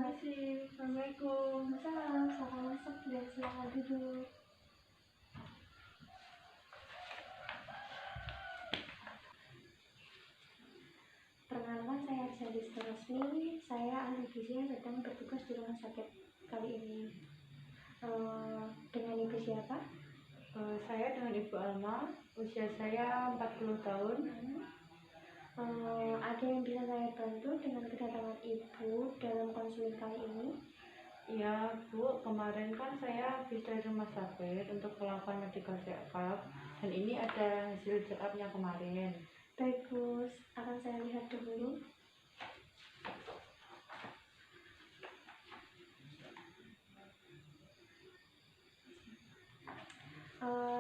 kasih. Assalamualaikum. Salam, selamat masuk dan silakan duduk. Perkenalkan, saya Arsyadis Resmi. Saya ahli gizi yang sedang bertugas di rumah sakit kali ini. Dengan ibu siapa? Saya dengan Ibu Alma. Usia saya 40 tahun. Ada yang bisa saya bantu dengan kedatangan ibu dalam konseling kali ini? Ya Bu, kemarin kan saya habis dari rumah sakit untuk melakukan medical check up, dan ini ada hasil check upnya kemarin. Bagus, akan saya lihat dulu.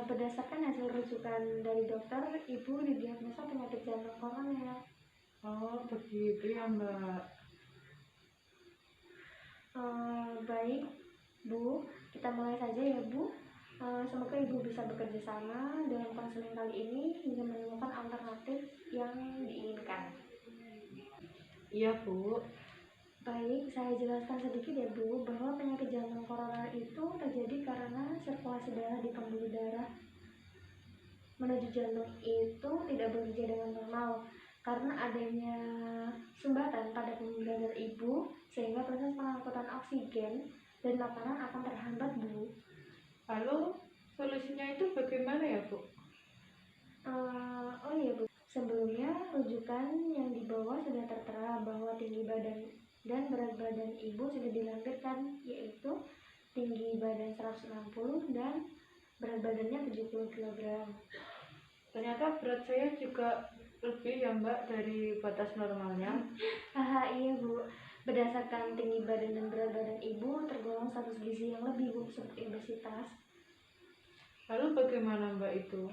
Berdasarkan hasil rujukan dari dokter, ibu didiagnosa penyakit jantung koroner. Oh begitu ya Mbak. Baik Bu, kita mulai saja ya Bu. Semoga ibu bisa bekerja sama dalam konseling kali ini hingga menemukan alternatif yang diinginkan. Iya Bu. Baik, saya jelaskan sedikit ya Bu, bahwa penyakit jantung koroner itu terjadi karena sirkulasi darah di pembuluh darah menuju jantung itu tidak bekerja dengan normal karena adanya sumbatan pada pembuluh darah ibu, sehingga proses pengangkutan oksigen dan makanan akan terhambat Bu. Lalu solusinya itu bagaimana ya Bu? Oh iya Bu, sebelumnya rujukan yang dibawa sudah tertera bahwa tinggi badan dan berat badan ibu sudah dilampirkan, yaitu tinggi badan 160 dan berat badannya 70 kg. Ternyata berat saya juga lebih ya Mbak dari batas normalnya. Iya Bu, berdasarkan tinggi badan dan berat badan ibu tergolong status gizi yang lebih Bu, seperti obesitas. Lalu bagaimana Mbak itu?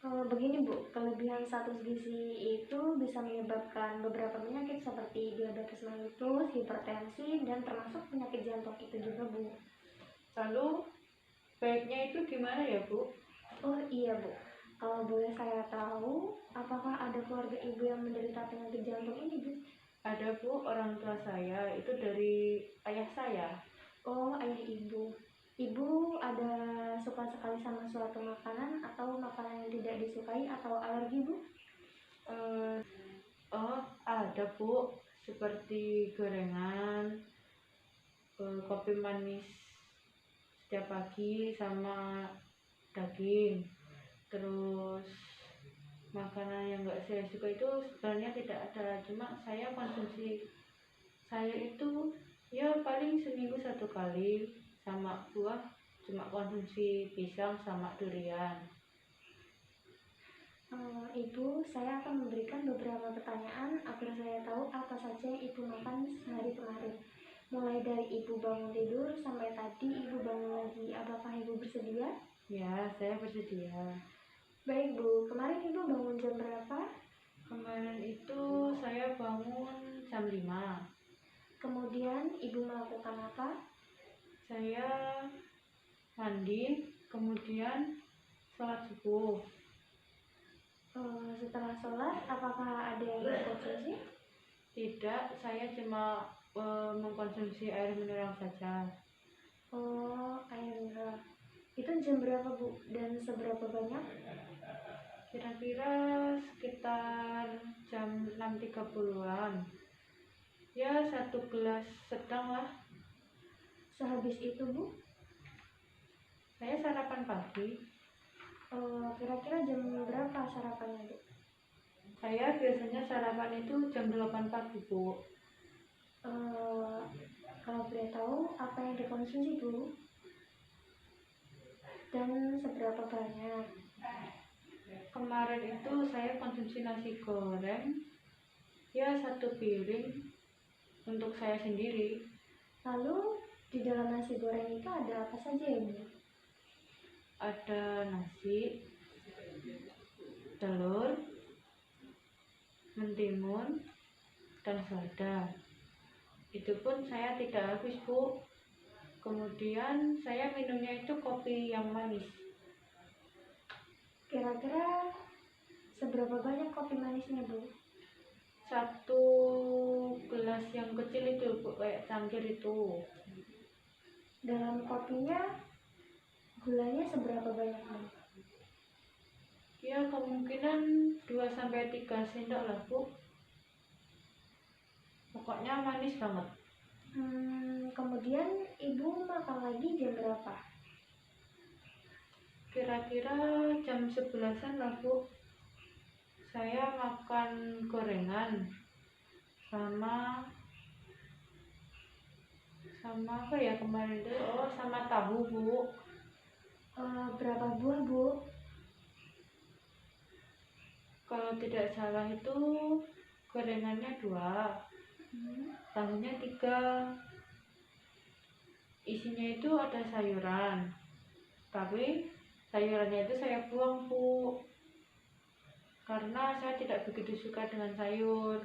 Begini Bu, kelebihan status gizi itu bisa menyebabkan beberapa penyakit seperti diabetes mellitus, hipertensi, dan termasuk penyakit jantung itu juga Bu. Lalu baiknya itu gimana ya Bu? Oh iya Bu, kalau boleh saya tahu, apakah ada keluarga ibu yang menderita penyakit jantung ini Bu? Ada Bu, orang tua saya itu dari ayah saya. Oh, ayah ibu. Ibu ada suka sekali sama suatu makanan atau makanan yang tidak disukai atau alergi Bu? Oh ada Bu, seperti gorengan, kopi manis setiap pagi sama daging. Terus makanan yang nggak saya suka itu sebenarnya tidak ada, cuma saya konsumsi, saya itu ya paling seminggu 1 kali, sama buah cuma konsumsi pisang sama durian. Ibu, saya akan memberikan beberapa pertanyaan agar saya tahu apa saja yang ibu makan sehari kemarin. Mulai dari ibu bangun tidur sampai tadi ibu bangun lagi. Apakah ibu bersedia? Ya, saya bersedia. Baik Bu, kemarin ibu bangun jam berapa? Kemarin itu saya bangun jam 5. Kemudian ibu melakukan apa? Saya mandi, kemudian sholat subuh. Setelah sholat, apakah ada yang dikonsumsi? Tidak, saya cuma mengkonsumsi air mineral saja. Oh, air mineral. Itu jam berapa Bu? Dan seberapa banyak? Kira-kira sekitar jam 6.30-an. Ya, 1 gelas sedang lah. Sehabis itu Bu? Saya sarapan pagi. Kira-kira jam berapa sarapannya Bu? Saya biasanya sarapan itu jam 8 pagi Bu. Kalau boleh tahu apa yang dikonsumsi Bu? Dan seberapa banyak? Kemarin itu saya konsumsi nasi goreng, ya 1 piring untuk saya sendiri. Lalu di dalam nasi goreng itu ada apa saja ya Bu? Ada nasi, telur, mentimun, dan selada. Itu pun saya tidak habis Bu. Kemudian saya minumnya itu kopi yang manis. Kira-kira seberapa banyak kopi manisnya Bu? satu gelas yang kecil itu Bu, kayak cangkir itu. Dalam kopinya gulanya seberapa banyak, Bu? Ya kemungkinan 2 sampai 3 sendok lah Bu. Pokoknya manis banget. Kemudian ibu makan lagi jam berapa? Kira-kira jam 11-an lah Bu. Saya makan gorengan sama apa ya kemarin itu, sama tahu Bu. Berapa buah, Bu? Kalau tidak salah itu gorengannya 2, tahunya 3. Isinya itu ada sayuran, tapi sayurannya itu saya buang Bu, karena saya tidak begitu suka dengan sayur.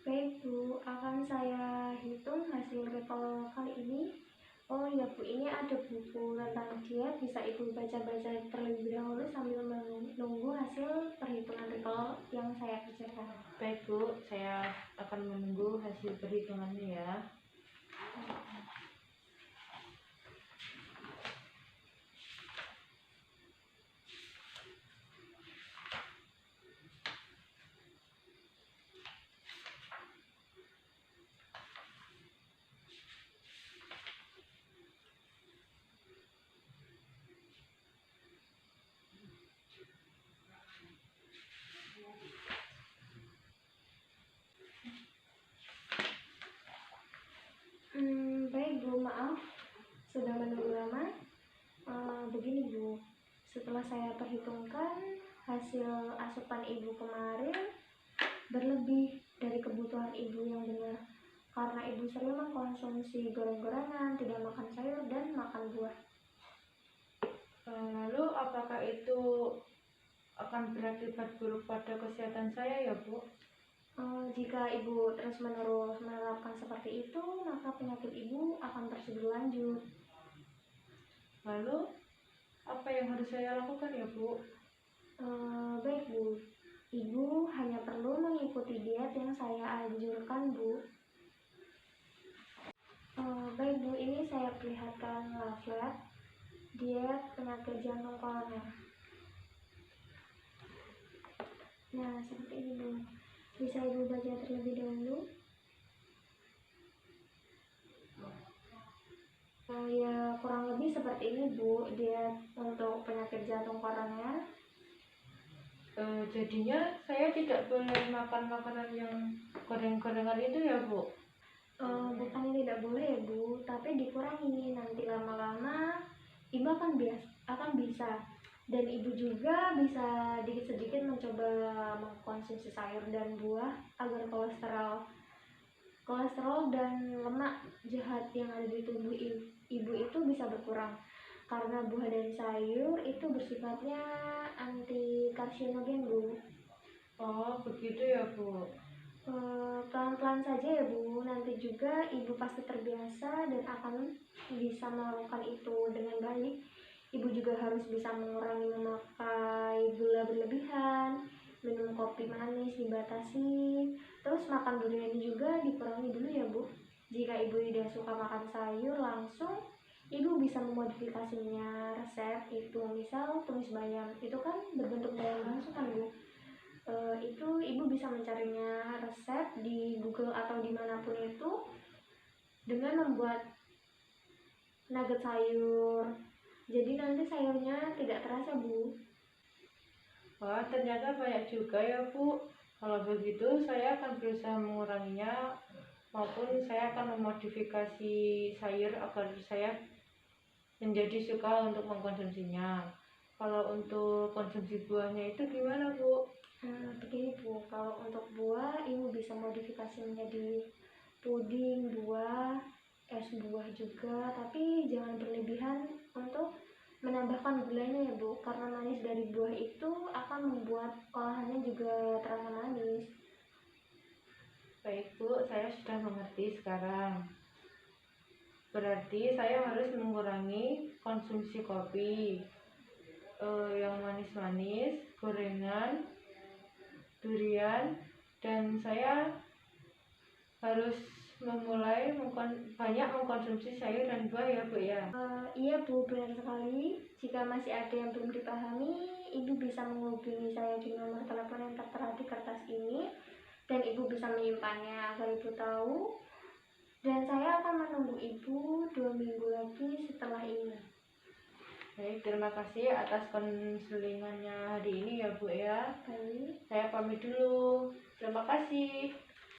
Baik Bu, akan saya hitung hasil recall kali ini. Oh ya Bu, ini ada buku tentang diet, bisa Ibu baca-baca terlebih dahulu sambil menunggu hasil perhitungan recall yang saya kerjakan. Baik Bu, saya akan menunggu hasil perhitungannya ya. Baik Bu, maaf sudah menunggu lama. Begini Bu, setelah saya perhitungkan hasil asupan Ibu kemarin berlebih dari kebutuhan Ibu yang benar, karena Ibu sering mengkonsumsi goreng-gorengan, tidak makan sayur, dan makan buah. Lalu apakah itu akan berakibat buruk pada kesehatan saya ya Bu? Jika Ibu terus-menerus menerapkan seperti itu, maka penyakit Ibu akan terus berlanjut. Lalu apa yang harus saya lakukan ya Bu? Baik Bu, Ibu hanya perlu mengikuti diet yang saya anjurkan Bu. Baik Bu, ini saya perlihatkan leaflet diet penyakit jantung koroner. Nah, seperti ini Bu. Bisa Ibu baca terlebih dahulu. Ya kurang lebih seperti ini Bu, diet untuk penyakit jantung koroner. Jadinya saya tidak boleh makan makanan yang goreng-gorengan itu ya Bu? Bukannya tidak boleh ya Bu, tapi dikurangi. Nanti lama-lama Ibu akan bisa, dan Ibu juga bisa sedikit-sedikit mencoba mengkonsumsi sayur dan buah agar kolesterol dan lemak jahat yang ada di tubuh Ibu itu bisa berkurang. Karena buah dan sayur itu bersifatnya anti karsinogen Bu. Oh begitu ya Bu. Pelan-pelan saja ya Bu, nanti juga Ibu pasti terbiasa dan akan bisa melakukan itu dengan baik. Ibu juga harus bisa mengurangi memakai gula berlebihan, minum kopi manis dibatasi, terus makan durian juga dikurangi dulu ya Bu. Jika Ibu tidak suka makan sayur langsung, Ibu bisa memodifikasinya resep itu, misal tumis bayam, itu kan berbentuk bayam langsung kan Bu. Itu Ibu bisa mencarinya resep di Google atau dimanapun itu dengan membuat nugget sayur, jadi nanti sayurnya tidak terasa Bu. Wah ternyata banyak juga ya Bu. Kalau begitu saya akan berusaha menguranginya, maupun saya akan memodifikasi sayur agar saya menjadi suka untuk mengkonsumsinya. Kalau untuk konsumsi buahnya itu gimana Bu? Begini Bu, kalau untuk buah Ibu bisa modifikasi menjadi puding buah, es buah juga, tapi jangan berlebihan untuk menambahkan gulanya ya Bu, karena manis dari buah itu akan membuat olahannya juga terasa manis. Baik Bu, saya sudah mengerti sekarang. Berarti saya harus mengurangi konsumsi kopi, yang manis-manis, gorengan, durian, dan saya harus memulai banyak mengkonsumsi sayur dan buah ya Bu ya. Iya Bu, benar sekali. Jika masih ada yang belum dipahami, Ibu bisa menghubungi saya di nomor telepon yang tertera di kertas ini, dan Ibu bisa menyimpannya agar Ibu tahu. Dan saya akan menunggu Ibu 2 minggu lagi setelah ini. Baik, terima kasih atas konselingannya hari ini ya Bu ya. Baik. Saya pamit dulu. Terima kasih.